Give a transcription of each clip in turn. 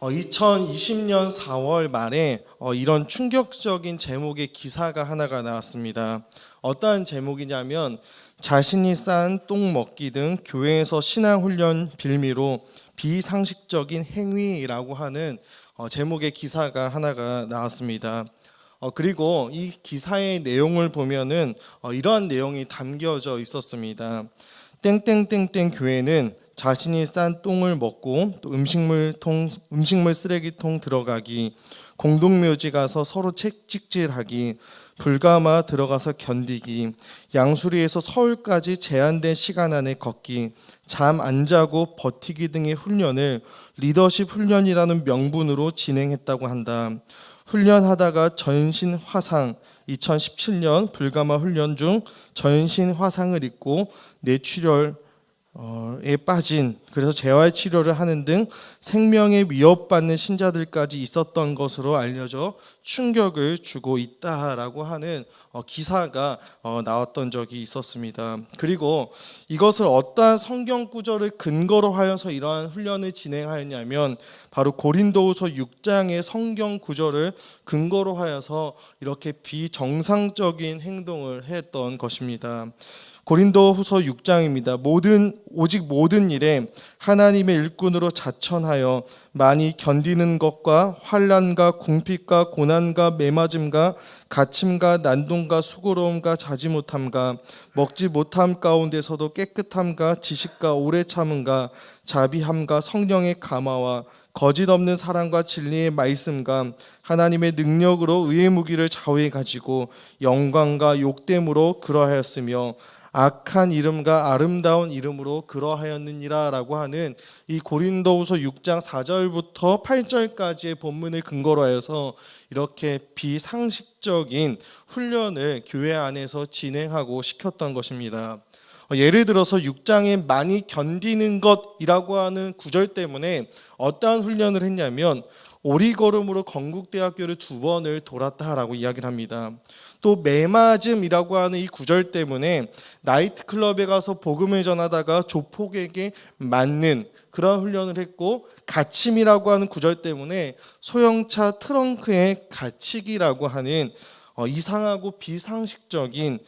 2020년 4월 말에 이런 충격적인 제목의 기사가 하나가 나왔습니다. 어떠한 제목이냐면 자신이 싼 똥 먹기 등 교회에서 신앙훈련 빌미로 비상식적인 행위라고 하는 제목의 기사가 하나가 나왔습니다. 그리고 이 기사의 내용을 보면은 이러한 내용이 담겨져 있었습니다. 땡땡땡땡 교회는 자신이 싼 똥을 먹고 또 음식물 쓰레기통 들어가기, 공동묘지 가서 서로 채찍질하기, 불가마 들어가서 견디기, 양수리에서 서울까지 제한된 시간 안에 걷기, 잠 안 자고 버티기 등의 훈련을 리더십 훈련이라는 명분으로 진행했다고 한다. 훈련하다가 전신 화상, 2017년 불가마 훈련 중 전신 화상을 입고 뇌출혈에 빠진, 그래서 재활 치료를 하는 등 생명에 위협받는 신자들까지 있었던 것으로 알려져 충격을 주고 있다라고 하는 기사가 나왔던 적이 있었습니다. 그리고 이것을 어떠한 성경 구절을 근거로 하여서 이러한 훈련을 진행하였냐면 바로 고린도후서 6장의 성경 구절을 근거로 하여서 이렇게 비정상적인 행동을 했던 것입니다. 고린도후서 6장입니다. 오직 모든 일에 하나님의 일꾼으로 자천하여 많이 견디는 것과 환난과 궁핍과 고난과 매맞음과 갇힘과 난동과 수고로움과 자지 못함과 먹지 못함 가운데서도 깨끗함과 지식과 오래 참음과 자비함과 성령의 감화와 거짓 없는 사랑과 진리의 말씀과 하나님의 능력으로 의의 무기를 좌우에 가지고 영광과 욕됨으로 그러하였으며 악한 이름과 아름다운 이름으로 그러하였느니라 라고 하는 이 고린도후서 6장 4절부터 8절까지의 본문을 근거로 하여서 이렇게 비상식적인 훈련을 교회 안에서 진행하고 시켰던 것입니다. 예를 들어서 6장에 많이 견디는 것이라고 하는 구절 때문에 어떠한 훈련을 했냐면 오리걸음으로 건국대학교를 2번을 돌았다라고 이야기를 합니다. 또 매맞음이라고 하는 이 구절 때문에 나이트클럽에 가서 복음을 전하다가 조폭에게 맞는 그런 훈련을 했고, 갇힘이라고 하는 구절 때문에 소형차 트렁크에 갇히기라고 하는 이상하고 비상식적인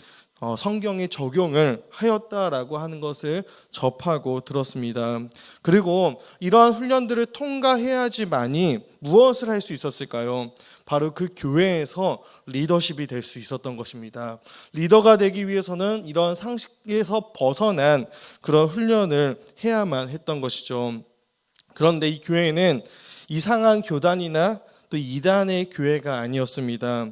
성경의 적용을 하였다라고 하는 것을 접하고 들었습니다. 그리고 이러한 훈련들을 통과해야지만이 무엇을 할 수 있었을까요? 바로 그 교회에서 리더십이 될 수 있었던 것입니다. 리더가 되기 위해서는 이런 상식에서 벗어난 그런 훈련을 해야만 했던 것이죠. 그런데 이 교회는 이상한 교단이나 또 이단의 교회가 아니었습니다.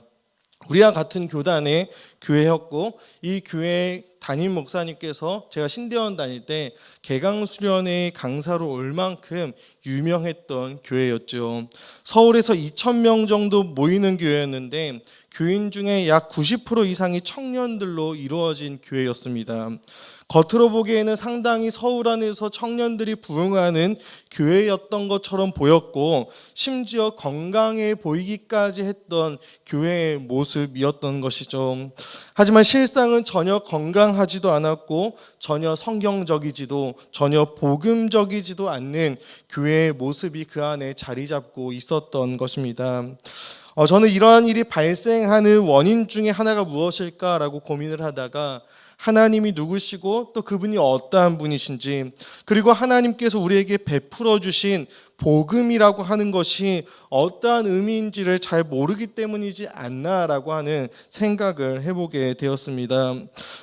우리와 같은 교단의 교회였고, 이 교회 담임 목사님께서 제가 신대원 다닐 때 개강수련회 강사로 올 만큼 유명했던 교회였죠. 서울에서 2,000명 정도 모이는 교회였는데 교인 중에 약 90% 이상이 청년들로 이루어진 교회였습니다. 겉으로 보기에는 상당히 서울 안에서 청년들이 부흥하는 교회였던 것처럼 보였고, 심지어 건강해 보이기까지 했던 교회의 모습이었던 것이죠. 하지만 실상은 전혀 건강하지도 않았고 전혀 성경적이지도 전혀 복음적이지도 않는 교회의 모습이 그 안에 자리 잡고 있었던 것입니다. 저는 이러한 일이 발생하는 원인 중에 하나가 무엇일까라고 고민을 하다가 하나님이 누구시고 또 그분이 어떠한 분이신지, 그리고 하나님께서 우리에게 베풀어 주신 복음이라고 하는 것이 어떠한 의미인지를 잘 모르기 때문이지 않나라고 하는 생각을 해보게 되었습니다.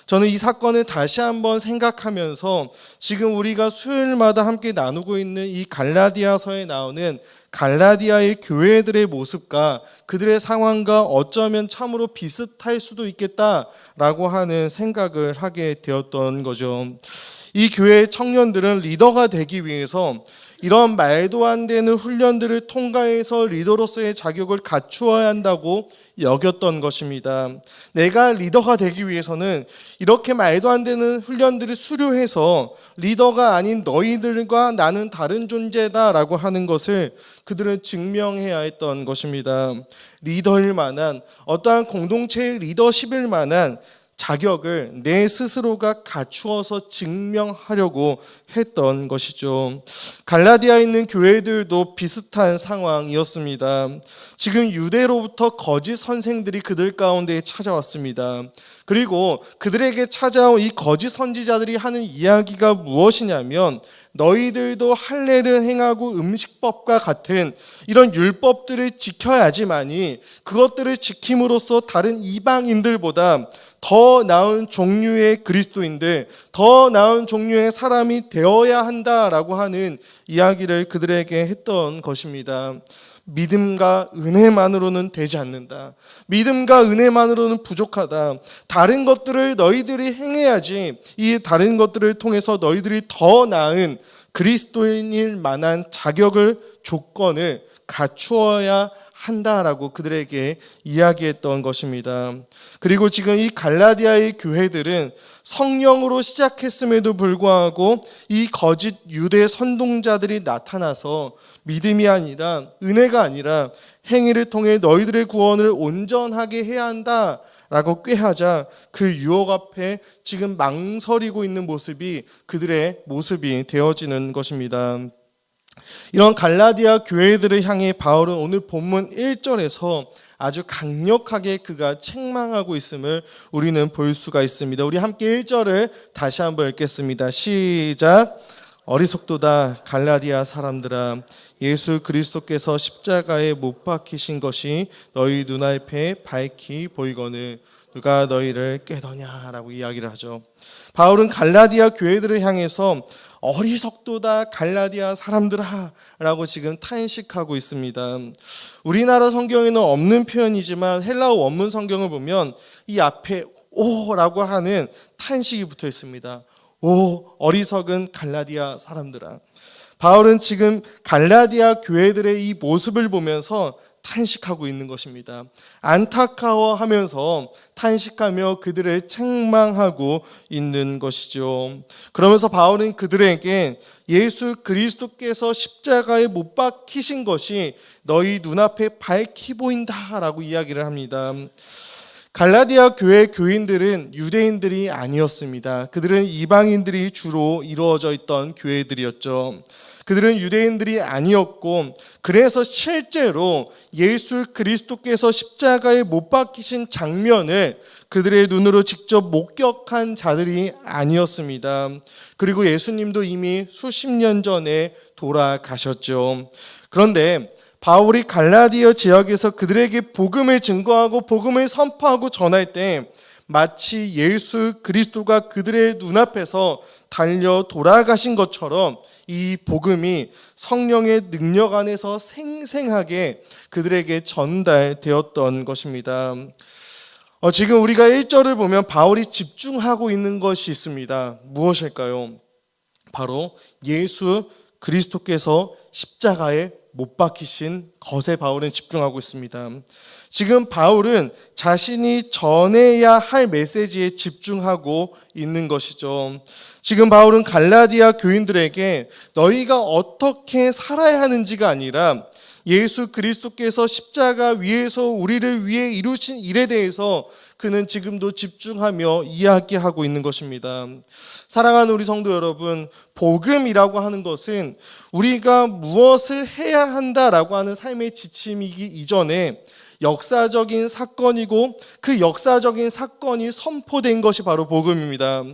저는 이 사건을 다시 한번 생각하면서 지금 우리가 수요일마다 함께 나누고 있는 이 갈라디아서에 나오는 갈라디아의 교회들의 모습과 그들의 상황과 어쩌면 참으로 비슷할 수도 있겠다라고 하는 생각을 하게 되었던 거죠. 이 교회의 청년들은 리더가 되기 위해서 이런 말도 안 되는 훈련들을 통과해서 리더로서의 자격을 갖추어야 한다고 여겼던 것입니다. 내가 리더가 되기 위해서는 이렇게 말도 안 되는 훈련들을 수료해서 리더가 아닌 너희들과 나는 다른 존재다라고 하는 것을 그들은 증명해야 했던 것입니다. 리더일 만한, 어떠한 공동체의 리더십일 만한 자격을 내 스스로가 갖추어서 증명하려고 했던 것이죠. 갈라디아에 있는 교회들도 비슷한 상황이었습니다. 지금 유대로부터 거짓 선생들이 그들 가운데 찾아왔습니다. 그리고 그들에게 찾아온 이 거짓 선지자들이 하는 이야기가 무엇이냐면, 너희들도 할례를 행하고 음식법과 같은 이런 율법들을 지켜야지만이 그것들을 지킴으로써 다른 이방인들보다 더 나은 종류의 그리스도인들, 더 나은 종류의 사람이 되어야 한다라고 하는 이야기를 그들에게 했던 것입니다. 믿음과 은혜만으로는 되지 않는다. 믿음과 은혜만으로는 부족하다. 다른 것들을 너희들이 행해야지 이 다른 것들을 통해서 너희들이 더 나은 그리스도인일 만한 자격을, 조건을 갖추어야 한다라고 그들에게 이야기했던 것입니다. 그리고 지금 이 갈라디아의 교회들은 성령으로 시작했음에도 불구하고 이 거짓 유대 선동자들이 나타나서 믿음이 아니라, 은혜가 아니라 행위를 통해 너희들의 구원을 온전하게 해야 한다라고 꾀하자 그 유혹 앞에 지금 망설이고 있는 모습이 그들의 모습이 되어지는 것입니다. 이런 갈라디아 교회들을 향해 바울은 오늘 본문 1절에서 아주 강력하게 그가 책망하고 있음을 우리는 볼 수가 있습니다. 우리 함께 1절을 다시 한번 읽겠습니다. 시작. 어리석도다 갈라디아 사람들아, 예수 그리스도께서 십자가에 못 박히신 것이 너희 눈앞에 밝히 보이거늘 누가 너희를 깨더냐라고 이야기를 하죠. 바울은 갈라디아 교회들을 향해서 어리석도다 갈라디아 사람들아 라고 지금 탄식하고 있습니다. 우리나라 성경에는 없는 표현이지만 헬라어 원문 성경을 보면 이 앞에 오라고 하는 탄식이 붙어 있습니다. 오, 어리석은 갈라디아 사람들아. 바울은 지금 갈라디아 교회들의 이 모습을 보면서 탄식하고 있는 것입니다. 안타까워하면서 탄식하며 그들을 책망하고 있는 것이죠. 그러면서 바울은 그들에게 예수 그리스도께서 십자가에 못 박히신 것이 너희 눈앞에 밝히 보인다라고 이야기를 합니다. 갈라디아 교회 교인들은 유대인들이 아니었습니다. 그들은 이방인들이 주로 이루어져 있던 교회들이었죠. 그들은 유대인들이 아니었고, 그래서 실제로 예수 그리스도께서 십자가에 못 박히신 장면을 그들의 눈으로 직접 목격한 자들이 아니었습니다. 그리고 예수님도 이미 수십 년 전에 돌아가셨죠. 그런데 바울이 갈라디아 지역에서 그들에게 복음을 증거하고 복음을 선포하고 전할 때 마치 예수 그리스도가 그들의 눈앞에서 달려 돌아가신 것처럼 이 복음이 성령의 능력 안에서 생생하게 그들에게 전달되었던 것입니다. 지금 우리가 1절을 보면 바울이 집중하고 있는 것이 있습니다. 무엇일까요? 바로 예수 그리스도께서 십자가에 못 박히신 것에 바울은 집중하고 있습니다. 지금 바울은 자신이 전해야 할 메시지에 집중하고 있는 것이죠. 지금 바울은 갈라디아 교인들에게 너희가 어떻게 살아야 하는지가 아니라 예수 그리스도께서 십자가 위에서 우리를 위해 이루신 일에 대해서 그는 지금도 집중하며 이야기하고 있는 것입니다. 사랑하는 우리 성도 여러분, 복음이라고 하는 것은 우리가 무엇을 해야 한다라고 하는 삶의 지침이기 이전에 역사적인 사건이고, 그 역사적인 사건이 선포된 것이 바로 복음입니다.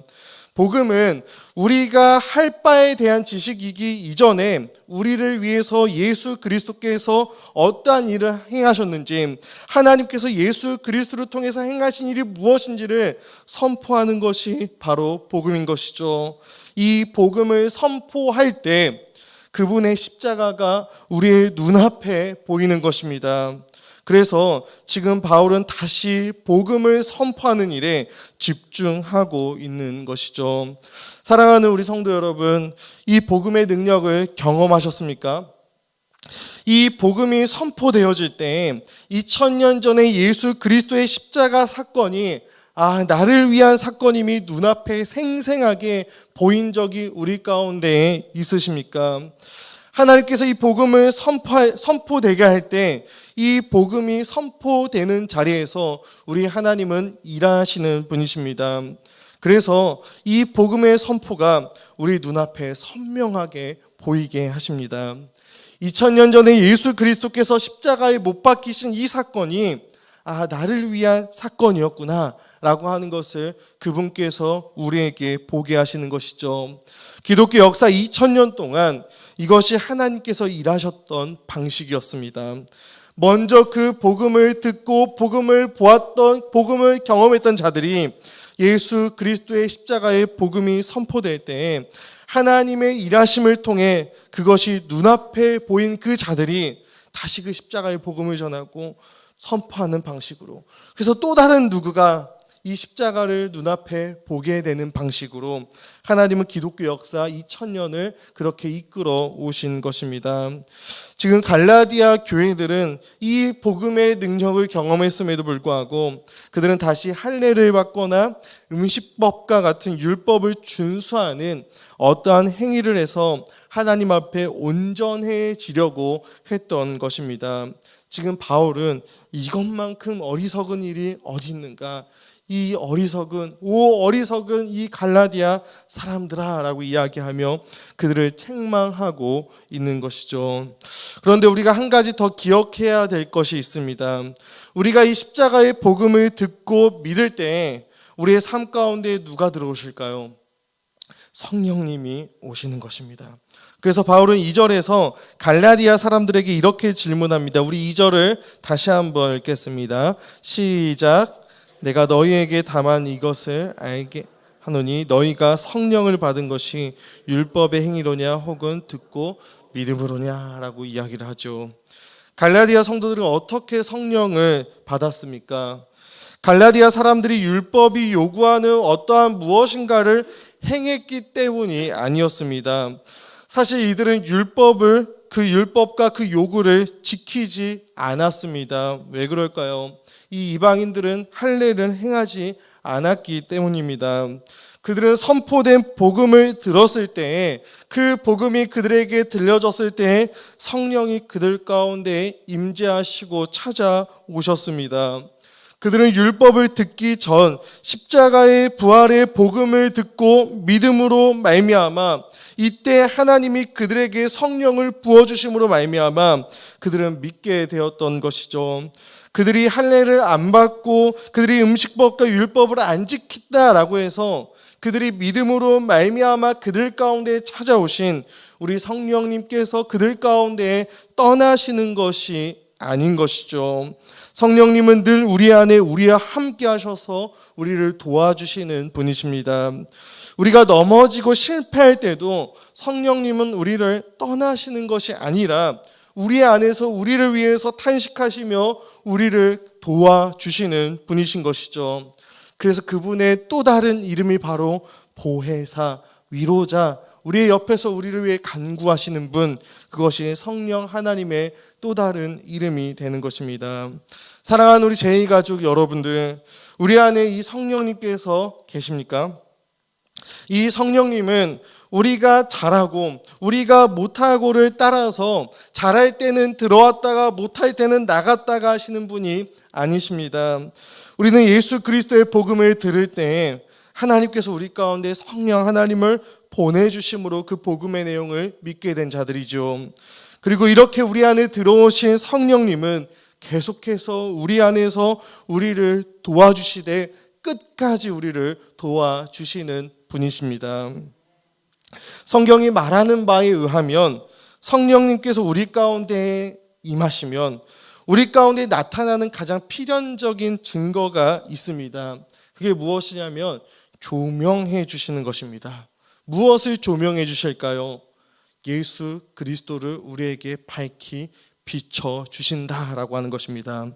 복음은 우리가 할 바에 대한 지식이기 이전에 우리를 위해서 예수 그리스도께서 어떠한 일을 행하셨는지, 하나님께서 예수 그리스도를 통해서 행하신 일이 무엇인지를 선포하는 것이 바로 복음인 것이죠. 이 복음을 선포할 때 그분의 십자가가 우리의 눈앞에 보이는 것입니다. 그래서 지금 바울은 다시 복음을 선포하는 일에 집중하고 있는 것이죠. 사랑하는 우리 성도 여러분, 이 복음의 능력을 경험하셨습니까? 이 복음이 선포되어질 때 2000년 전에 예수 그리스도의 십자가 사건이 나를 위한 사건임이 눈앞에 생생하게 보인 적이 우리 가운데 있으십니까? 하나님께서 이 복음을 선포되게 할 때 이 복음이 선포되는 자리에서 우리 하나님은 일하시는 분이십니다. 그래서 이 복음의 선포가 우리 눈앞에 선명하게 보이게 하십니다. 2000년 전에 예수 그리스도께서 십자가에 못 박히신 이 사건이 나를 위한 사건이었구나 라고 하는 것을 그분께서 우리에게 보게 하시는 것이죠. 기독교 역사 2000년 동안 이것이 하나님께서 일하셨던 방식이었습니다. 먼저 그 복음을 듣고 복음을 보았던, 복음을 경험했던 자들이 예수 그리스도의 십자가의 복음이 선포될 때 하나님의 일하심을 통해 그것이 눈앞에 보인 그 자들이 다시 그 십자가의 복음을 전하고 선포하는 방식으로, 그래서 또 다른 누구가 이 십자가를 눈앞에 보게 되는 방식으로 하나님은 기독교 역사 2000년을 그렇게 이끌어 오신 것입니다. 지금 갈라디아 교회들은 이 복음의 능력을 경험했음에도 불구하고 그들은 다시 할례를 받거나 음식법과 같은 율법을 준수하는 어떠한 행위를 해서 하나님 앞에 온전해지려고 했던 것입니다. 지금 바울은 이것만큼 어리석은 일이 어디 있는가, 이 어리석은 이 갈라디아 사람들아 라고 이야기하며 그들을 책망하고 있는 것이죠. 그런데 우리가 한 가지 더 기억해야 될 것이 있습니다. 우리가 이 십자가의 복음을 듣고 믿을 때 우리의 삶 가운데 누가 들어오실까요? 성령님이 오시는 것입니다. 그래서 바울은 2절에서 갈라디아 사람들에게 이렇게 질문합니다. 우리 2절을 다시 한번 읽겠습니다. 시작. 내가 너희에게 다만 이것을 알게 하노니 너희가 성령을 받은 것이 율법의 행위로냐 혹은 듣고 믿음으로냐 라고 이야기를 하죠. 갈라디아 성도들은 어떻게 성령을 받았습니까? 갈라디아 사람들이 율법이 요구하는 어떠한 무엇인가를 행했기 때문이 아니었습니다. 사실 이들은 그 율법과 그 요구를 지키지 않았습니다. 왜 그럴까요? 이 이방인들은 할례를 행하지 않았기 때문입니다. 그들은 선포된 복음을 들었을 때, 그 복음이 그들에게 들려졌을 때 성령이 그들 가운데 임재하시고 찾아오셨습니다. 그들은 율법을 듣기 전 십자가의 부활의 복음을 듣고 믿음으로 말미암아 이때 하나님이 그들에게 성령을 부어주심으로 말미암아 그들은 믿게 되었던 것이죠. 그들이 할례를 안 받고 그들이 음식법과 율법을 안 지킨다라고 해서 그들이 믿음으로 말미암아 그들 가운데 찾아오신 우리 성령님께서 그들 가운데 떠나시는 것이 아닌 것이죠. 성령님은 늘 우리 안에 우리와 함께 하셔서 우리를 도와주시는 분이십니다. 우리가 넘어지고 실패할 때도 성령님은 우리를 떠나시는 것이 아니라 우리 안에서 우리를 위해서 탄식하시며 우리를 도와주시는 분이신 것이죠. 그래서 그분의 또 다른 이름이 바로 보혜사, 위로자, 우리의 옆에서 우리를 위해 간구하시는 분, 그것이 성령 하나님의 또 다른 이름이 되는 것입니다. 사랑하는 우리 제2가족 여러분들, 우리 안에 이 성령님께서 계십니까? 이 성령님은 우리가 잘하고 우리가 못하고를 따라서 잘할 때는 들어왔다가 못할 때는 나갔다가 하시는 분이 아니십니다. 우리는 예수 그리스도의 복음을 들을 때 하나님께서 우리 가운데 성령 하나님을 보내주심으로 그 복음의 내용을 믿게 된 자들이죠. 그리고 이렇게 우리 안에 들어오신 성령님은 계속해서 우리 안에서 우리를 도와주시되 끝까지 우리를 도와주시는 분이십니다. 성경이 말하는 바에 의하면 성령님께서 우리 가운데 임하시면 우리 가운데 나타나는 가장 필연적인 증거가 있습니다. 그게 무엇이냐면 조명해 주시는 것입니다. 무엇을 조명해 주실까요? 예수 그리스도를 우리에게 밝히 비춰 주신다라고 하는 것입니다.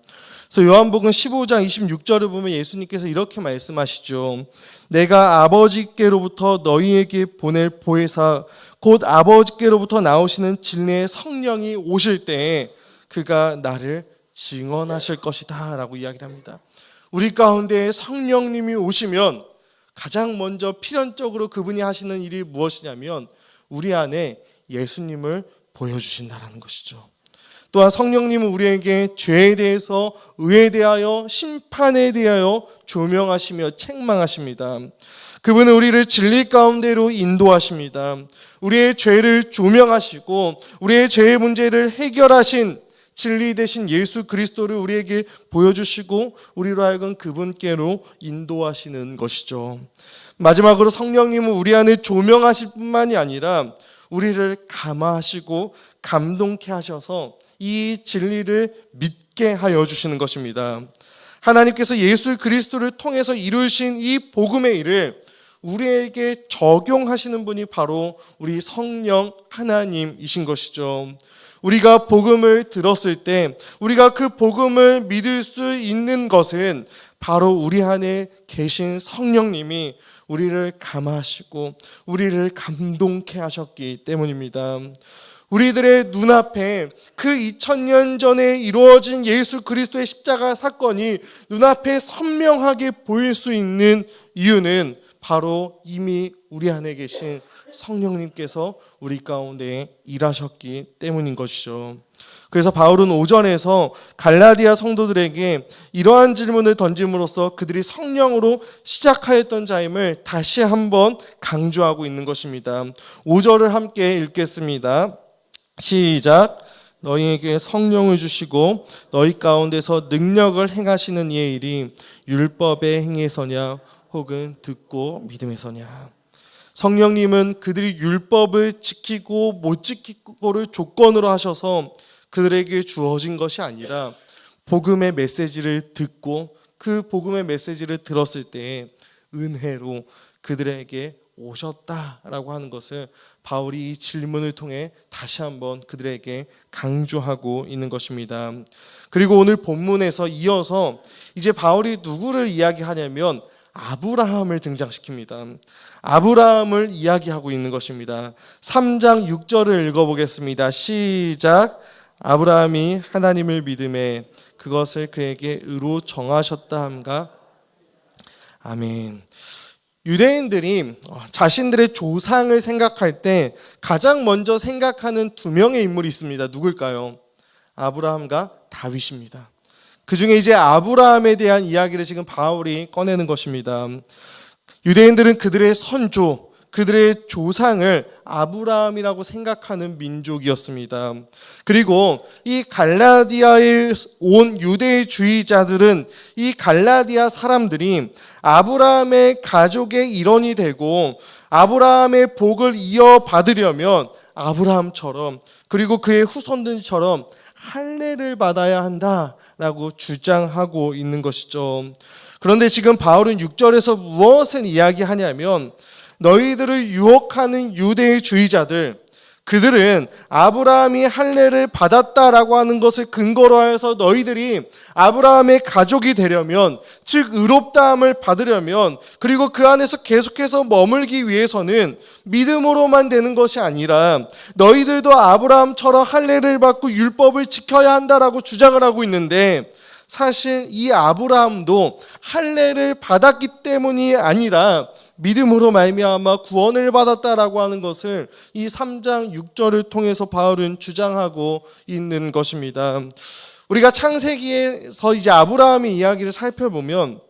그래서 요한복음 15장 26절을 보면 예수님께서 이렇게 말씀하시죠. 내가 아버지께로부터 너희에게 보낼 보혜사 곧 아버지께로부터 나오시는 진리의 성령이 오실 때 그가 나를 증언하실 것이다 라고 이야기를 합니다. 우리 가운데 성령님이 오시면 가장 먼저 필연적으로 그분이 하시는 일이 무엇이냐면 우리 안에 예수님을 보여주신다라는 것이죠. 또한 성령님은 우리에게 죄에 대해서, 의에 대하여, 심판에 대하여 조명하시며 책망하십니다. 그분은 우리를 진리 가운데로 인도하십니다. 우리의 죄를 조명하시고 우리의 죄의 문제를 해결하신 진리 되신 예수 그리스도를 우리에게 보여주시고 우리로 하여금 그분께로 인도하시는 것이죠. 마지막으로 성령님은 우리 안에 조명하실 뿐만이 아니라 우리를 감화하시고 감동케 하셔서 이 진리를 믿게 하여 주시는 것입니다. 하나님께서 예수 그리스도를 통해서 이루신 이 복음의 일을 우리에게 적용하시는 분이 바로 우리 성령 하나님이신 것이죠. 우리가 복음을 들었을 때 우리가 그 복음을 믿을 수 있는 것은 바로 우리 안에 계신 성령님이 우리를 감화하시고 우리를 감동케 하셨기 때문입니다. 우리들의 눈앞에 그 2000년 전에 이루어진 예수 그리스도의 십자가 사건이 눈앞에 선명하게 보일 수 있는 이유는 바로 이미 우리 안에 계신 성령님께서 우리 가운데 일하셨기 때문인 것이죠. 그래서 바울은 오전에서 갈라디아 성도들에게 이러한 질문을 던짐으로써 그들이 성령으로 시작하였던 자임을 다시 한번 강조하고 있는 것입니다. 5절을 함께 읽겠습니다. 시작. 너희에게 성령을 주시고 너희 가운데서 능력을 행하시는 이의 일이 율법의 행위에서냐 혹은 듣고 믿음에서냐. 성령님은 그들이 율법을 지키고 못 지키고를 조건으로 하셔서 그들에게 주어진 것이 아니라 복음의 메시지를 듣고 그 복음의 메시지를 들었을 때 은혜로 그들에게 오셨다라고 하는 것을 바울이 이 질문을 통해 다시 한번 그들에게 강조하고 있는 것입니다. 그리고 오늘 본문에서 이어서 이제 바울이 누구를 이야기하냐면 아브라함을 등장시킵니다. 아브라함을 이야기하고 있는 것입니다. 3장 6절을 읽어보겠습니다. 시작. 아브라함이 하나님을 믿음에 그것을 그에게 의로 정하셨다 함과. 아멘. 유대인들이 자신들의 조상을 생각할 때 가장 먼저 생각하는 두 명의 인물이 있습니다. 누굴까요? 아브라함과 다윗입니다. 그 중에 이제 아브라함에 대한 이야기를 지금 바울이 꺼내는 것입니다. 유대인들은 그들의 선조, 그들의 조상을 아브라함이라고 생각하는 민족이었습니다. 그리고 이 갈라디아에 온 유대주의자들은 이 갈라디아 사람들이 아브라함의 가족의 일원이 되고 아브라함의 복을 이어받으려면 아브라함처럼 그리고 그의 후손들처럼 할례를 받아야 한다라고 주장하고 있는 것이죠. 그런데 지금 바울은 6절에서 무엇을 이야기하냐면 너희들을 유혹하는 유대주의자들, 그들은 아브라함이 할례를 받았다라고 하는 것을 근거로 하여서 너희들이 아브라함의 가족이 되려면, 즉 의롭다함을 받으려면, 그리고 그 안에서 계속해서 머물기 위해서는 믿음으로만 되는 것이 아니라 너희들도 아브라함처럼 할례를 받고 율법을 지켜야 한다라고 주장을 하고 있는데, 사실 이 아브라함도 할례를 받았기 때문이 아니라 믿음으로 말미암아 구원을 받았다라고 하는 것을 이 3장 6절을 통해서 바울은 주장하고 있는 것입니다. 우리가 창세기에서 이제 아브라함의 이야기를 살펴보면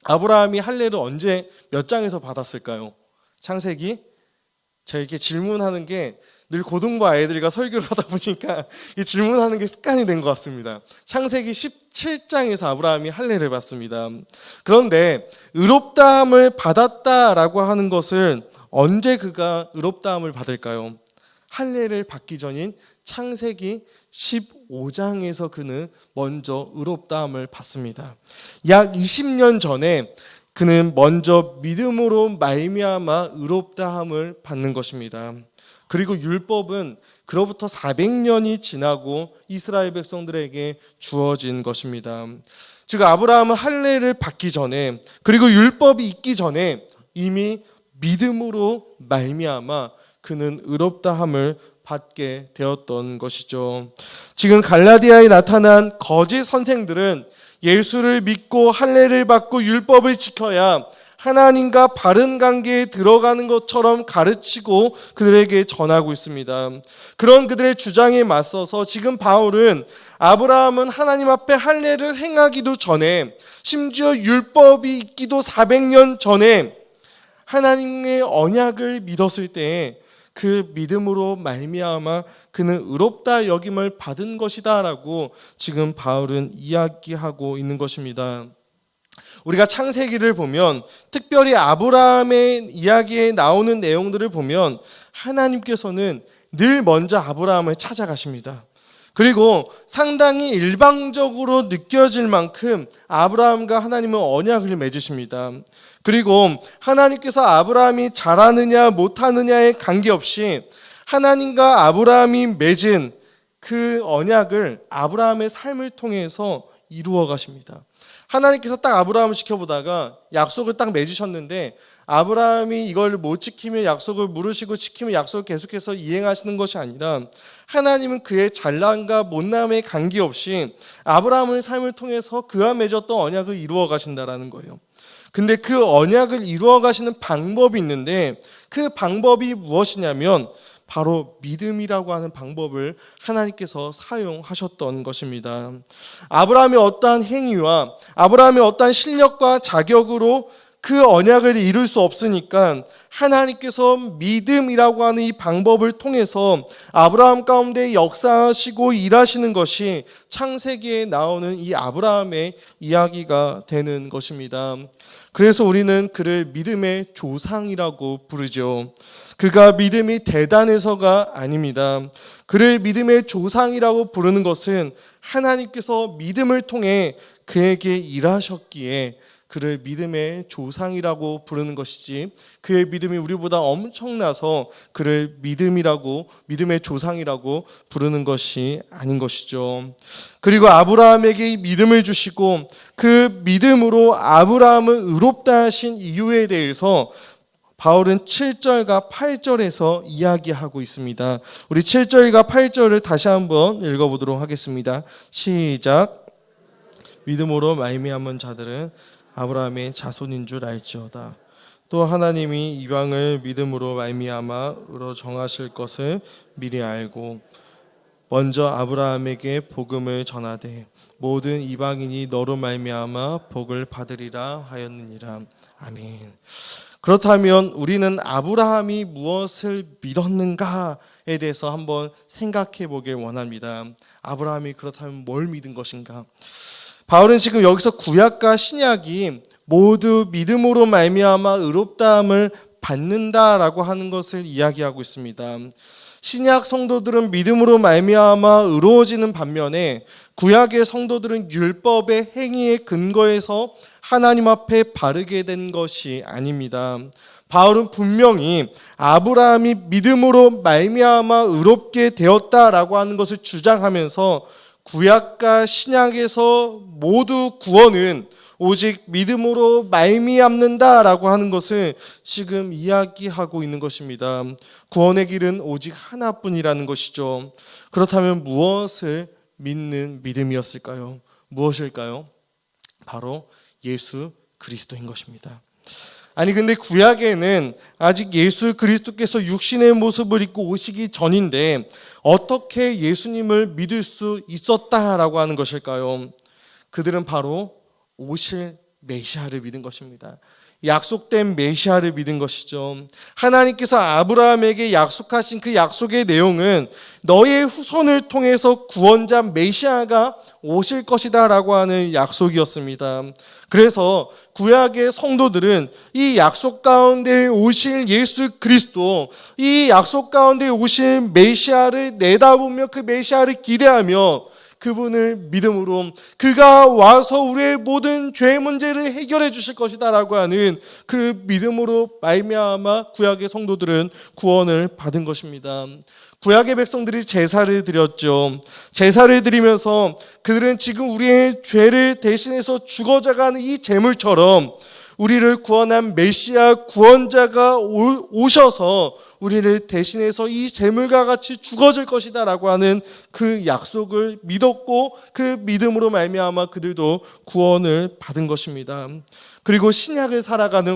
아브라함이 할례를 언제 몇 장에서 받았을까요? 창세기? 제가 이렇게 질문하는 게 늘 고등부 아이들과 설교를 하다 보니까 이 질문하는 게 습관이 된 것 같습니다. 창세기 17장에서 아브라함이 할례를 받습니다. 그런데 의롭다함을 받았다라고 하는 것을 언제 그가 의롭다함을 받을까요? 할례를 받기 전인 창세기 15장에서 그는 먼저 의롭다함을 받습니다. 약 20년 전에 그는 먼저 믿음으로 말미암아 의롭다함을 받는 것입니다. 그리고 율법은 그로부터 400년이 지나고 이스라엘 백성들에게 주어진 것입니다. 즉 아브라함은 할례를 받기 전에 그리고 율법이 있기 전에 이미 믿음으로 말미암아 그는 의롭다함을 받게 되었던 것이죠. 지금 갈라디아에 나타난 거짓 선생들은 예수를 믿고 할례를 받고 율법을 지켜야 하나님과 바른 관계에 들어가는 것처럼 가르치고 그들에게 전하고 있습니다. 그런 그들의 주장에 맞서서 지금 바울은 아브라함은 하나님 앞에 할례를 행하기도 전에, 심지어 율법이 있기도 400년 전에 하나님의 언약을 믿었을 때에 그 믿음으로 말미암아 그는 의롭다 여김을 받은 것이다 라고 지금 바울은 이야기하고 있는 것입니다. 우리가 창세기를 보면, 특별히 아브라함의 이야기에 나오는 내용들을 보면 하나님께서는 늘 먼저 아브라함을 찾아가십니다. 그리고 상당히 일방적으로 느껴질 만큼 아브라함과 하나님은 언약을 맺으십니다. 그리고 하나님께서 아브라함이 잘하느냐 못하느냐에 관계없이 하나님과 아브라함이 맺은 그 언약을 아브라함의 삶을 통해서 이루어 가십니다. 하나님께서 딱 아브라함을 지켜보다가 약속을 딱 맺으셨는데 아브라함이 이걸 못 지키면 약속을 물으시고 지키면 약속을 계속해서 이행하시는 것이 아니라 하나님은 그의 잘남과 못남에 관계없이 아브라함의 삶을 통해서 그와 맺었던 언약을 이루어 가신다라는 거예요. 근데 그 언약을 이루어 가시는 방법이 있는데 그 방법이 무엇이냐면 바로 믿음이라고 하는 방법을 하나님께서 사용하셨던 것입니다. 아브라함의 어떠한 행위와 아브라함의 어떠한 실력과 자격으로 그 언약을 이룰 수 없으니까 하나님께서 믿음이라고 하는 이 방법을 통해서 아브라함 가운데 역사하시고 일하시는 것이 창세기에 나오는 이 아브라함의 이야기가 되는 것입니다. 그래서 우리는 그를 믿음의 조상이라고 부르죠. 그가 믿음이 대단해서가 아닙니다. 그를 믿음의 조상이라고 부르는 것은 하나님께서 믿음을 통해 그에게 일하셨기에 그를 믿음의 조상이라고 부르는 것이지, 그의 믿음이 우리보다 엄청나서 그를 믿음의 조상이라고 부르는 것이 아닌 것이죠. 그리고 아브라함에게 이 믿음을 주시고 그 믿음으로 아브라함을 의롭다 하신 이유에 대해서 바울은 7절과 8절에서 이야기하고 있습니다. 우리 7절과 8절을 다시 한번 읽어보도록 하겠습니다. 시작. 믿음으로 말미암은 자들은 아브라함의 자손인 줄 알지어다. 또 하나님이 이방을 믿음으로 말미암아 의로 정하실 것을 미리 알고 먼저 아브라함에게 복음을 전하되 모든 이방인이 너로 말미암아 복을 받으리라 하였느니라. 아멘. 그렇다면 우리는 아브라함이 무엇을 믿었는가에 대해서 한번 생각해 보길 원합니다. 아브라함이 그렇다면 뭘 믿은 것인가? 바울은 지금 여기서 구약과 신약이 모두 믿음으로 말미암아 의롭다함을 받는다라고 하는 것을 이야기하고 있습니다. 신약 성도들은 믿음으로 말미암아 의로워지는 반면에 구약의 성도들은 율법의 행위에 근거해서 하나님 앞에 바르게 된 것이 아닙니다. 바울은 분명히 아브라함이 믿음으로 말미암아 의롭게 되었다라고 하는 것을 주장하면서 구약과 신약에서 모두 구원은 오직 믿음으로 말미암는다라고 하는 것을 지금 이야기하고 있는 것입니다. 구원의 길은 오직 하나뿐이라는 것이죠. 그렇다면 무엇을 믿는 믿음이었을까요? 무엇일까요? 바로 예수 그리스도인 것입니다. 아니 근데 구약에는 아직 예수 그리스도께서 육신의 모습을 입고 오시기 전인데 어떻게 예수님을 믿을 수 있었다라고 하는 것일까요? 그들은 바로 오실 메시아를 믿은 것입니다. 약속된 메시아를 믿은 것이죠. 하나님께서 아브라함에게 약속하신 그 약속의 내용은 너의 후손을 통해서 구원자 메시아가 오실 것이다 라고 하는 약속이었습니다. 그래서 구약의 성도들은 이 약속 가운데 오실 예수 그리스도, 이 약속 가운데 오실 메시아를 내다보며 그 메시아를 기대하며 그분을 믿음으로 그가 와서 우리의 모든 죄 문제를 해결해 주실 것이다 라고 하는 그 믿음으로 말미암아 구약의 성도들은 구원을 받은 것입니다. 구약의 백성들이 제사를 드렸죠. 제사를 드리면서 그들은 지금 우리의 죄를 대신해서 죽어져가는 이 제물처럼 우리를 구원한 메시아 구원자가 오셔서 우리를 대신해서 이 재물과 같이 죽어질 것이다 라고 하는 그 약속을 믿었고 그 믿음으로 말미암아 그들도 구원을 받은 것입니다. 그리고 신약을 살아가는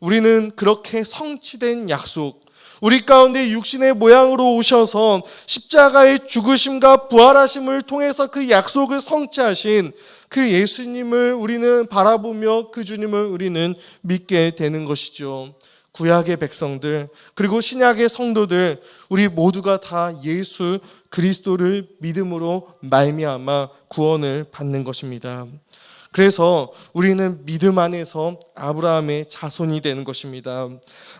우리는 그렇게 성취된 약속, 우리 가운데 육신의 모양으로 오셔서 십자가의 죽으심과 부활하심을 통해서 그 약속을 성취하신 그 예수님을 우리는 바라보며 그 주님을 우리는 믿게 되는 것이죠. 구약의 백성들 그리고 신약의 성도들 우리 모두가 다 예수 그리스도를 믿음으로 말미암아 구원을 받는 것입니다. 그래서 우리는 믿음 안에서 아브라함의 자손이 되는 것입니다.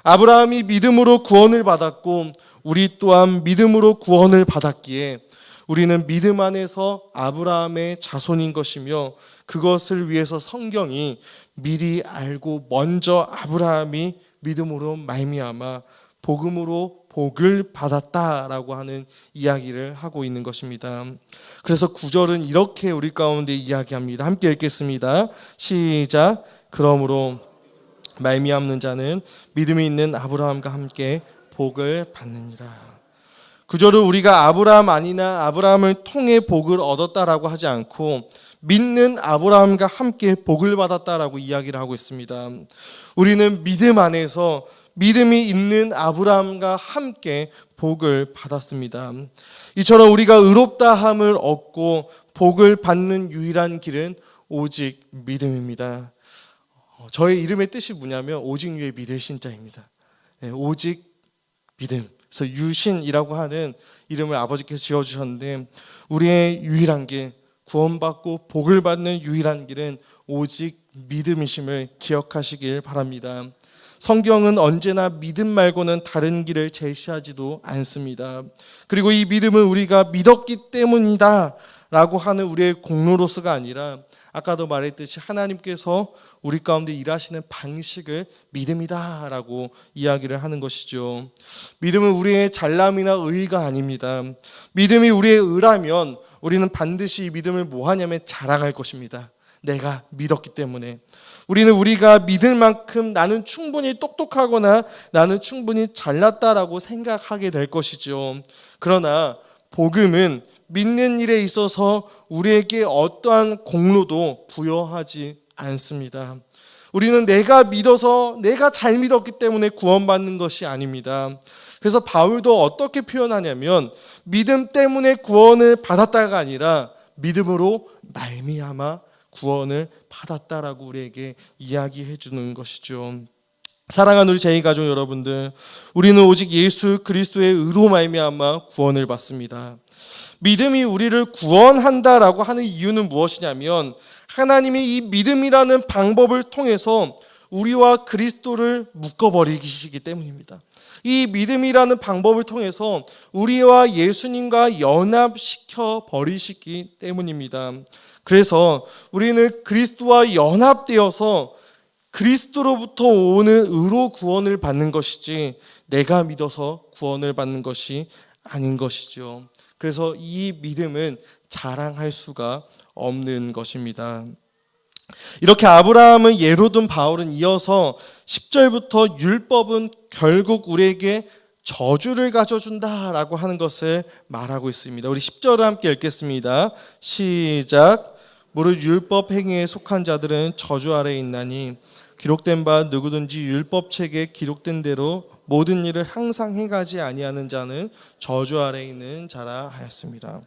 아브라함이 믿음으로 구원을 받았고 우리 또한 믿음으로 구원을 받았기에 우리는 믿음 안에서 아브라함의 자손인 것이며 그것을 위해서 성경이 미리 알고 먼저 아브라함이 믿음으로 말미암아 복음으로 복을 받았다라고 하는 이야기를 하고 있는 것입니다. 그래서 9절은 이렇게 우리 가운데 이야기합니다. 함께 읽겠습니다. 시작. 그러므로 말미암는 자는 믿음이 있는 아브라함과 함께 복을 받느니라. 9절은 우리가 아브라함 아니나 아브라함을 통해 복을 얻었다라고 하지 않고 믿는 아브라함과 함께 복을 받았다라고 이야기를 하고 있습니다. 우리는 믿음 안에서 믿음이 있는 아브라함과 함께 복을 받았습니다. 이처럼 우리가 의롭다함을 얻고 복을 받는 유일한 길은 오직 믿음입니다. 저의 이름의 뜻이 뭐냐면 오직 위에 믿을 신자입니다. 오직 믿음. 그래서 유신이라고 하는 이름을 아버지께서 지어주셨는데 우리의 유일한 길, 구원받고 복을 받는 유일한 길은 오직 믿음이심을 기억하시길 바랍니다. 성경은 언제나 믿음 말고는 다른 길을 제시하지도 않습니다. 그리고 이 믿음은 우리가 믿었기 때문이다 라고 하는 우리의 공로로서가 아니라 아까도 말했듯이 하나님께서 우리 가운데 일하시는 방식을 믿음이다 라고 이야기를 하는 것이죠. 믿음은 우리의 잘남이나 의의가 아닙니다. 믿음이 우리의 의라면 우리는 반드시 이 믿음을 뭐 하냐면 자랑할 것입니다. 내가 믿었기 때문에. 우리는 우리가 믿을 만큼 나는 충분히 똑똑하거나 나는 충분히 잘났다라고 생각하게 될 것이죠. 그러나 복음은 믿는 일에 있어서 우리에게 어떠한 공로도 부여하지 않습니다. 우리는 내가 믿어서 내가 잘 믿었기 때문에 구원받는 것이 아닙니다. 그래서 바울도 어떻게 표현하냐면 믿음 때문에 구원을 받았다가 아니라 믿음으로 말미암아 구원을 받았다라고 우리에게 이야기해 주는 것이죠. 사랑하는 우리 제2가족 여러분들, 우리는 오직 예수 그리스도의 의로 말미암아 구원을 받습니다. 믿음이 우리를 구원한다라고 하는 이유는 무엇이냐면 하나님이 이 믿음이라는 방법을 통해서 우리와 그리스도를 묶어버리시기 때문입니다. 이 믿음이라는 방법을 통해서 우리와 예수님과 연합시켜 버리시기 때문입니다. 그래서 우리는 그리스도와 연합되어서 그리스도로부터 오는 의로 구원을 받는 것이지 내가 믿어서 구원을 받는 것이 아닌 것이죠. 그래서 이 믿음은 자랑할 수가 없는 것입니다. 이렇게 아브라함을 예로 든 바울은 이어서 10절부터 율법은 결국 우리에게 저주를 가져준다라고 하는 것을 말하고 있습니다. 우리 10절을 함께 읽겠습니다. 시작. 무릇 율법 행위에 속한 자들은 저주 아래에 있나니 기록된 바 누구든지 율법책에 기록된 대로 모든 일을 항상 행하지 아니하는 자는 저주 아래에 있는 자라 하였습니다.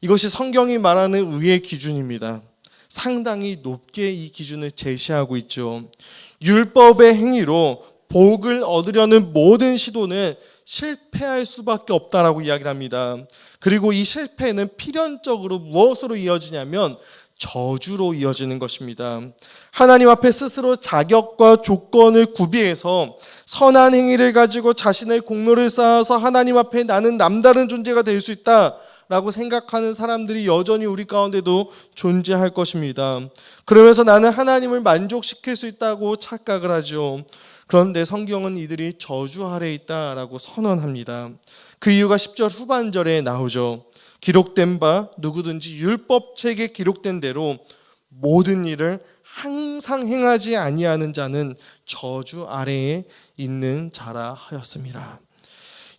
이것이 성경이 말하는 의의 기준입니다. 상당히 높게 이 기준을 제시하고 있죠. 율법의 행위로 복을 얻으려는 모든 시도는 실패할 수밖에 없다라고 이야기를 합니다. 그리고 이 실패는 필연적으로 무엇으로 이어지냐면 저주로 이어지는 것입니다. 하나님 앞에 스스로 자격과 조건을 구비해서 선한 행위를 가지고 자신의 공로를 쌓아서 하나님 앞에 나는 남다른 존재가 될 수 있다 라고 생각하는 사람들이 여전히 우리 가운데도 존재할 것입니다. 그러면서 나는 하나님을 만족시킬 수 있다고 착각을 하죠. 그런데 성경은 이들이 저주 아래에 있다라고 선언합니다. 그 이유가 10절 후반절에 나오죠. 기록된 바 누구든지 율법책에 기록된 대로 모든 일을 항상 행하지 아니하는 자는 저주 아래에 있는 자라 하였습니다.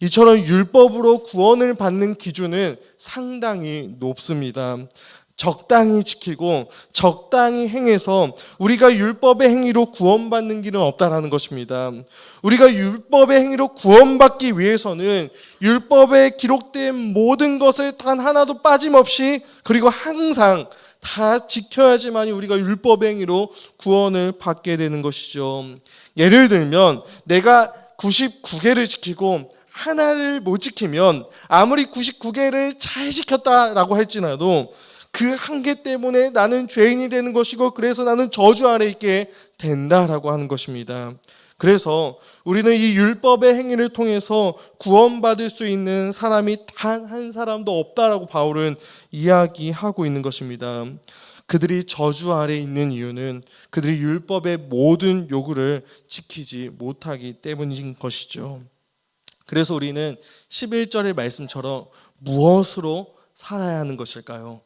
이처럼 율법으로 구원을 받는 기준은 상당히 높습니다. 적당히 지키고 적당히 행해서 우리가 율법의 행위로 구원받는 길은 없다라는 것입니다. 우리가 율법의 행위로 구원받기 위해서는 율법에 기록된 모든 것을 단 하나도 빠짐없이 그리고 항상 다 지켜야지만이 우리가 율법의 행위로 구원을 받게 되는 것이죠. 예를 들면 내가 99개를 지키고 하나를 못 지키면 아무리 99개를 잘 지켰다라고 할지라도 그 한 개 때문에 나는 죄인이 되는 것이고 그래서 나는 저주 아래 있게 된다라고 하는 것입니다. 그래서 우리는 이 율법의 행위를 통해서 구원받을 수 있는 사람이 단 한 사람도 없다라고 바울은 이야기하고 있는 것입니다. 그들이 저주 아래 있는 이유는 그들이 율법의 모든 요구를 지키지 못하기 때문인 것이죠. 그래서 우리는 11절의 말씀처럼 무엇으로 살아야 하는 것일까요?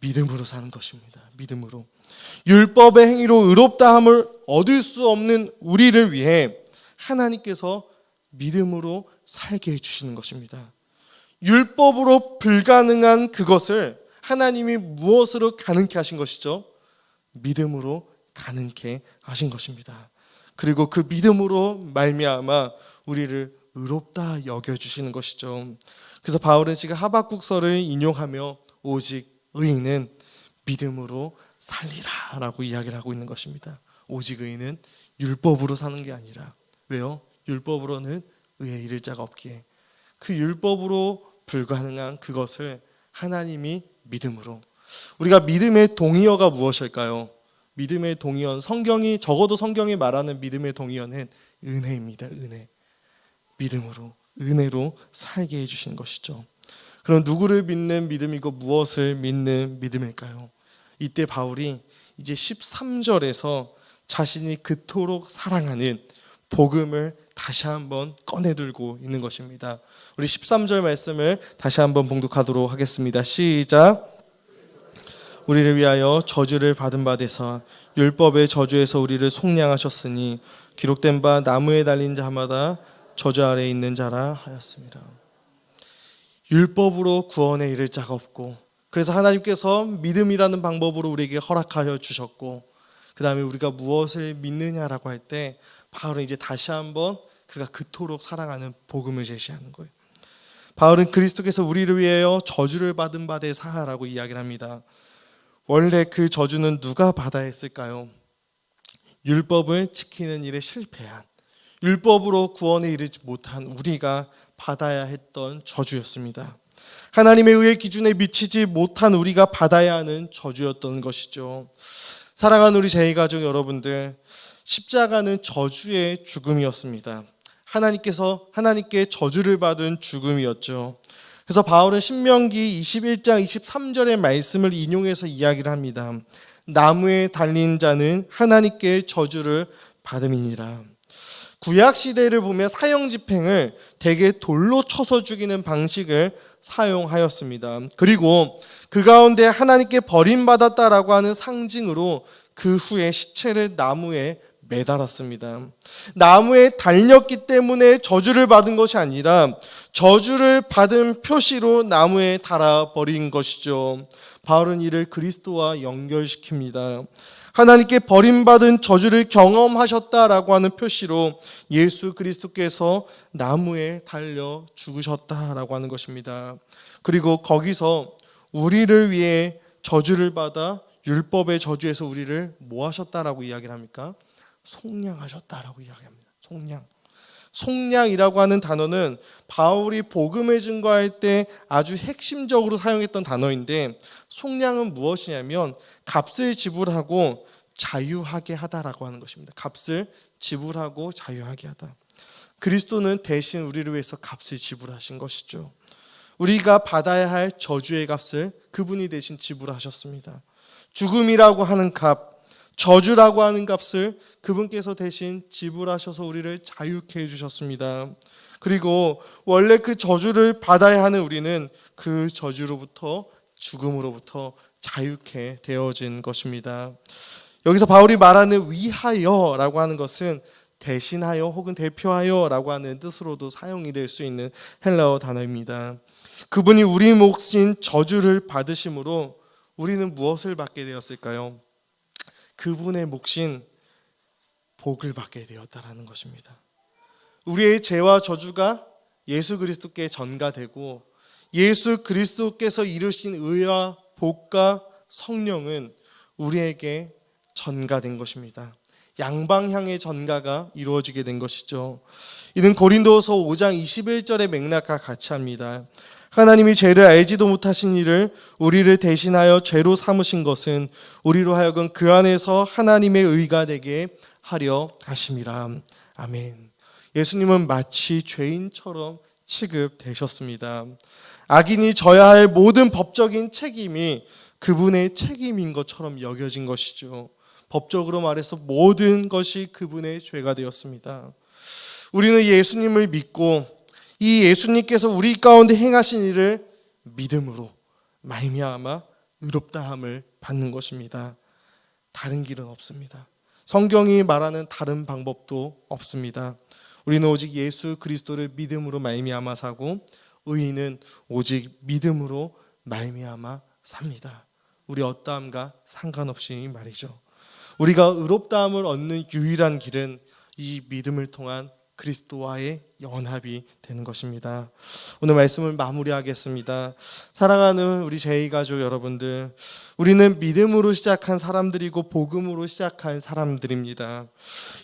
믿음으로 사는 것입니다. 믿음으로. 율법의 행위로 의롭다함을 얻을 수 없는 우리를 위해 하나님께서 믿음으로 살게 해주시는 것입니다. 율법으로 불가능한 그것을 하나님이 무엇으로 가능케 하신 것이죠? 믿음으로 가능케 하신 것입니다. 그리고 그 믿음으로 말미암아 우리를 의롭다 여겨주시는 것이죠. 그래서 바울은 지금 하박국서를 인용하며 오직 의인은 믿음으로 살리라 라고 이야기를 하고 있는 것입니다. 오직 의인은 율법으로 사는 게 아니라 왜요? 율법으로는 의에 이를 자가 없기에 그 율법으로 불가능한 그것을 하나님이 믿음으로 우리가 믿음의 동의어가 무엇일까요? 믿음의 동의어 성경이 적어도 성경이 말하는 믿음의 동의어는 은혜입니다. 은혜. 믿음으로 은혜로 살게 해주시는 것이죠. 그럼 누구를 믿는 믿음이고 무엇을 믿는 믿음일까요? 이때 바울이 이제 13절에서 자신이 그토록 사랑하는 복음을 다시 한번 꺼내들고 있는 것입니다. 우리 13절 말씀을 다시 한번 봉독하도록 하겠습니다. 시작. 우리를 위하여 저주를 받은 바 되사 율법의 저주에서 우리를 속량하셨으니 기록된 바 나무에 달린 자마다 저주 아래에 있는 자라 하였습니다. 율법으로 구원에 이를 자가 없고 그래서 하나님께서 믿음이라는 방법으로 우리에게 허락하여 주셨고 그 다음에 우리가 무엇을 믿느냐라고 할 때 바울은 이제 다시 한번 그가 그토록 사랑하는 복음을 제시하는 거예요. 바울은 그리스도께서 우리를 위하여 저주를 받은 바 되사라고 이야기를 합니다. 원래 그 저주는 누가 받아야 했을까요? 율법을 지키는 일에 실패한 율법으로 구원에 이르지 못한 우리가 받아야 했던 저주였습니다. 하나님의 의의 기준에 미치지 못한 우리가 받아야 하는 저주였던 것이죠. 사랑하는 우리 제2가족 여러분들, 십자가는 저주의 죽음이었습니다. 하나님께 저주를 받은 죽음이었죠. 그래서 바울은 신명기 21장 23절의 말씀을 인용해서 이야기를 합니다. 나무에 달린 자는 하나님께 저주를 받음이니라. 구약 시대를 보면 사형 집행을 대개 돌로 쳐서 죽이는 방식을 사용하였습니다. 그리고 그 가운데 하나님께 버림받았다라고 하는 상징으로 그 후에 시체를 나무에 매달았습니다. 나무에 달렸기 때문에 저주를 받은 것이 아니라 저주를 받은 표시로 나무에 달아버린 것이죠. 바울은 이를 그리스도와 연결시킵니다. 하나님께 버림받은 저주를 경험하셨다라고 하는 표시로 예수 그리스도께서 나무에 달려 죽으셨다라고 하는 것입니다. 그리고 거기서 우리를 위해 저주를 받아 율법의 저주에서 우리를 뭐 하셨다라고 이야기를 합니까? 속량하셨다라고 이야기합니다. 속량이라고 하는 단어는 바울이 복음을 증거할 때 아주 핵심적으로 사용했던 단어인데 속량은 무엇이냐면 값을 지불하고 자유하게 하다라고 하는 것입니다. 값을 지불하고 자유하게 하다. 그리스도는 대신 우리를 위해서 값을 지불하신 것이죠. 우리가 받아야 할 저주의 값을 그분이 대신 지불하셨습니다. 죽음이라고 하는 값, 저주라고 하는 값을 그분께서 대신 지불하셔서 우리를 자유케 해주셨습니다. 그리고 원래 그 저주를 받아야 하는 우리는 그 저주로부터 죽음으로부터 자유케 되어진 것입니다. 여기서 바울이 말하는 위하여라고 하는 것은 대신하여 혹은 대표하여라고 하는 뜻으로도 사용이 될 수 있는 헬라어 단어입니다. 그분이 우리 몫인 저주를 받으심으로 우리는 무엇을 받게 되었을까요? 그분의 몫인 복을 받게 되었다라는 것입니다. 우리의 죄와 저주가 예수 그리스도께 전가되고 예수 그리스도께서 이루신 의와 복과 성령은 우리에게 전가된 것입니다. 양방향의 전가가 이루어지게 된 것이죠. 이는 고린도서 5장 21절의 맥락과 같이 합니다. 하나님이 죄를 알지도 못하신 이를 우리를 대신하여 죄로 삼으신 것은 우리로 하여금 그 안에서 하나님의 의가 되게 하려 하심이라. 아멘. 예수님은 마치 죄인처럼 취급되셨습니다. 악인이 져야 할 모든 법적인 책임이 그분의 책임인 것처럼 여겨진 것이죠. 법적으로 말해서 모든 것이 그분의 죄가 되었습니다. 우리는 예수님을 믿고 이 예수님께서 우리 가운데 행하신 일을 믿음으로 말미암아 의롭다함을 받는 것입니다. 다른 길은 없습니다. 성경이 말하는 다른 방법도 없습니다. 우리는 오직 예수 그리스도를 믿음으로 말미암아 사고 의인은 오직 믿음으로 말미암아 삽니다. 우리 어떠함과 상관없이 말이죠. 우리가 의롭다함을 얻는 유일한 길은 이 믿음을 통한 그리스도와의 연합이 되는 것입니다. 오늘 말씀을 마무리하겠습니다. 사랑하는 우리 제이가족 여러분들, 우리는 믿음으로 시작한 사람들이고 복음으로 시작한 사람들입니다.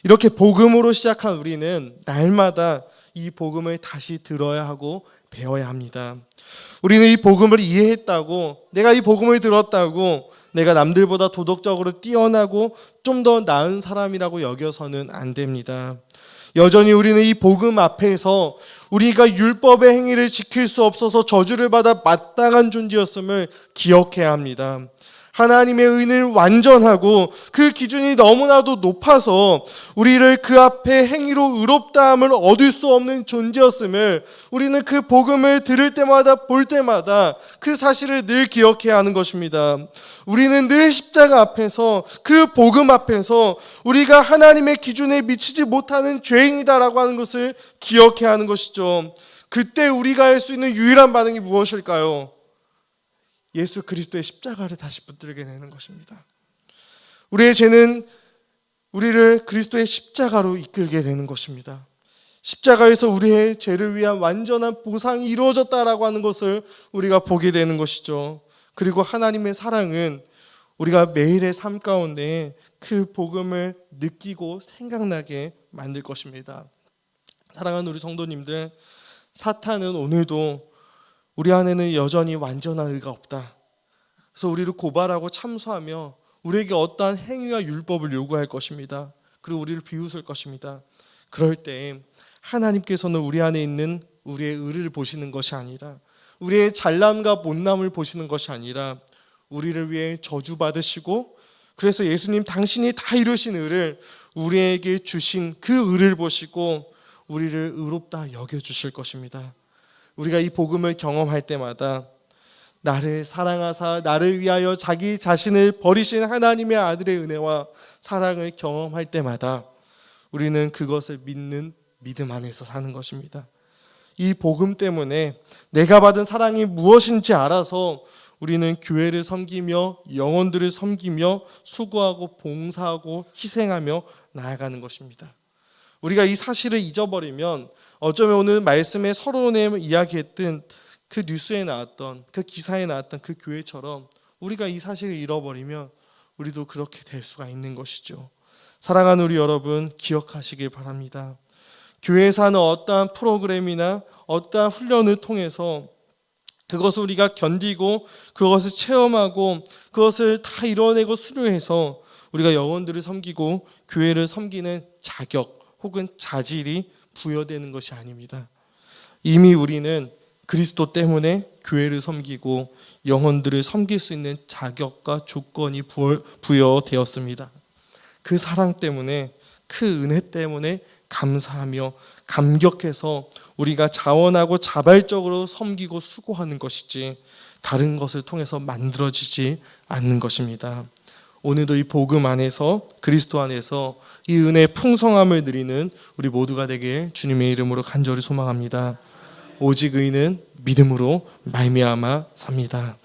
이렇게 복음으로 시작한 우리는 날마다 이 복음을 다시 들어야 하고 배워야 합니다. 우리는 이 복음을 이해했다고, 내가 이 복음을 들었다고 내가 남들보다 도덕적으로 뛰어나고 좀 더 나은 사람이라고 여겨서는 안 됩니다. 여전히 우리는 이 복음 앞에서 우리가 율법의 행위를 지킬 수 없어서 저주를 받아 마땅한 존재였음을 기억해야 합니다. 하나님의 의는 완전하고 그 기준이 너무나도 높아서 우리를 그 앞에 행위로 의롭다함을 얻을 수 없는 존재였음을 우리는 그 복음을 들을 때마다 볼 때마다 그 사실을 늘 기억해야 하는 것입니다. 우리는 늘 십자가 앞에서 그 복음 앞에서 우리가 하나님의 기준에 미치지 못하는 죄인이다라고 하는 것을 기억해야 하는 것이죠. 그때 우리가 할 수 있는 유일한 반응이 무엇일까요? 예수 그리스도의 십자가를 다시 붙들게 되는 것입니다. 우리의 죄는 우리를 그리스도의 십자가로 이끌게 되는 것입니다. 십자가에서 우리의 죄를 위한 완전한 보상이 이루어졌다라고 하는 것을 우리가 보게 되는 것이죠. 그리고 하나님의 사랑은 우리가 매일의 삶 가운데 그 복음을 느끼고 생각나게 만들 것입니다. 사랑하는 우리 성도님들, 사탄은 오늘도 우리 안에는 여전히 완전한 의가 없다. 그래서 우리를 고발하고 참소하며 우리에게 어떠한 행위와 율법을 요구할 것입니다. 그리고 우리를 비웃을 것입니다. 그럴 때 하나님께서는 우리 안에 있는 우리의 의를 보시는 것이 아니라, 우리의 잘남과 못남을 보시는 것이 아니라 우리를 위해 저주받으시고, 그래서 예수님 당신이 다 이루신 의를 우리에게 주신 그 의를 보시고 우리를 의롭다 여겨주실 것입니다. 우리가 이 복음을 경험할 때마다 나를 사랑하사 나를 위하여 자기 자신을 버리신 하나님의 아들의 은혜와 사랑을 경험할 때마다 우리는 그것을 믿는 믿음 안에서 사는 것입니다. 이 복음 때문에 내가 받은 사랑이 무엇인지 알아서 우리는 교회를 섬기며 영혼들을 섬기며 수고하고 봉사하고 희생하며 나아가는 것입니다. 우리가 이 사실을 잊어버리면 어쩌면 오늘 말씀에 서론에 이야기했던 그 뉴스에 나왔던 그 기사에 나왔던 그 교회처럼 우리가 이 사실을 잃어버리면 우리도 그렇게 될 수가 있는 것이죠. 사랑하는 우리 여러분, 기억하시길 바랍니다. 교회에서 하는 어떠한 프로그램이나 어떠한 훈련을 통해서 그것을 우리가 견디고 그것을 체험하고 그것을 다 이뤄내고 수료해서 우리가 영혼들을 섬기고 교회를 섬기는 자격 혹은 자질이 부여되는 것이 아닙니다. 이미 우리는 그리스도 때문에 교회를 섬기고 영혼들을 섬길 수 있는 자격과 조건이 부여되었습니다. 그 사랑 때문에, 그 은혜 때문에 감사하며 감격해서 우리가 자원하고 자발적으로 섬기고 수고하는 것이지 다른 것을 통해서 만들어지지 않는 것입니다. 오늘도 이 복음 안에서 그리스도 안에서 이 은혜의 풍성함을 누리는 우리 모두가 되길 주님의 이름으로 간절히 소망합니다. 오직 의인은 믿음으로 말미암아 삽니다.